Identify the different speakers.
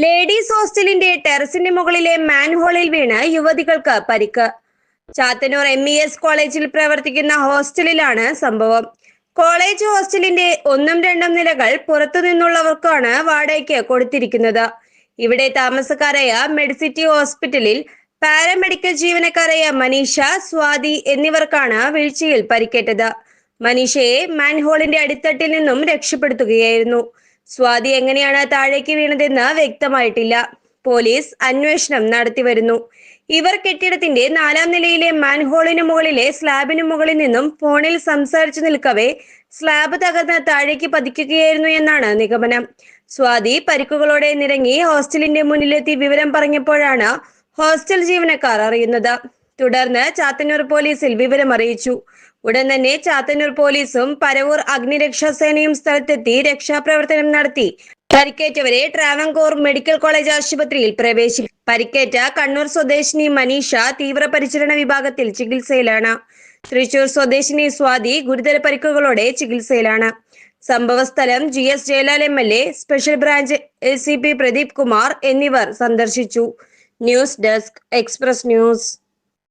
Speaker 1: Ladies ഹോസ്റ്റലിന്റെ ടെറസിന്റെ മുകളിലെ മാൻഹോളിൽ വീണ് യുവതികൾക്ക് പരിക്ക്. ചാത്തന്നൂർ MES കോളേജിൽ പ്രവർത്തിക്കുന്ന ഹോസ്റ്റലിലാണ് സംഭവം. കോളേജ് ഹോസ്റ്റലിന്റെ 1ഉം 2ഉം നിലകൾ പുറത്തു നിന്നുള്ളവർക്കാണ് വാടകയ്ക്ക് കൊടുത്തിരിക്കുന്നത്. ഇവിടെ താമസക്കാരായ മെഡിസിറ്റി ഹോസ്പിറ്റലിൽ പാരാമെഡിക്കൽ ജീവനക്കാരായ മനീഷ, സ്വാതി എന്നിവർക്കാണ് വീഴ്ചയിൽ പരിക്കേറ്റത്. മനീഷയെ മാൻഹോളിന്റെ അടിത്തട്ടിൽ നിന്നും രക്ഷപ്പെടുത്തുകയായിരുന്നു. സ്വാതി എങ്ങനെയാണ് താഴേക്ക് വീണതെന്ന് വ്യക്തമായിട്ടില്ല. പോലീസ് അന്വേഷണം നടത്തിവരുന്നു. ഇവർ കെട്ടിടത്തിന്റെ 4ാം നിലയിലെ മാൻഹോളിന് മുകളിലെ സ്ലാബിന് മുകളിൽ നിന്നും ഫോണിൽ സംസാരിച്ചു നിൽക്കവേ സ്ലാബ് തകർന്ന് താഴേക്ക് പതിക്കുകയായിരുന്നു എന്നാണ് നിഗമനം. സ്വാതി പരിക്കുകളോടെ നിരങ്ങി ഹോസ്റ്റലിന്റെ മുന്നിലെത്തി വിവരം പറഞ്ഞപ്പോഴാണ് ഹോസ്റ്റൽ ജീവനക്കാർ അറിയുന്നത്. തുടർന്ന് ചാത്തന്നൂർ പോലീസിൽ വിവരം അറിയിച്ചു. ഉടൻ തന്നെ ചാത്തന്നൂർ പോലീസും പരവൂർ അഗ്നിരക്ഷാസേനയും സ്ഥലത്തെത്തി രക്ഷാപ്രവർത്തനം നടത്തി. പരിക്കേറ്റവരെ ട്രാവൻകൂർ മെഡിക്കൽ കോളേജ് ആശുപത്രിയിൽ പ്രവേശിപ്പിച്ചു. പരിക്കേറ്റ കണ്ണൂർ സ്വദേശിനി മനീഷ തീവ്രപരിചരണ വിഭാഗത്തിൽ ചികിത്സയിലാണ്. തൃശൂർ സ്വദേശിനി സ്വാതി ഗുരുതര പരിക്കുകളോടെ ചികിത്സയിലാണ്. സംഭവസ്ഥലം GS Jayalal MLA, special branch ACP Pradeep Kumar എന്നിവർ സന്ദർശിച്ചു. News desk, express news.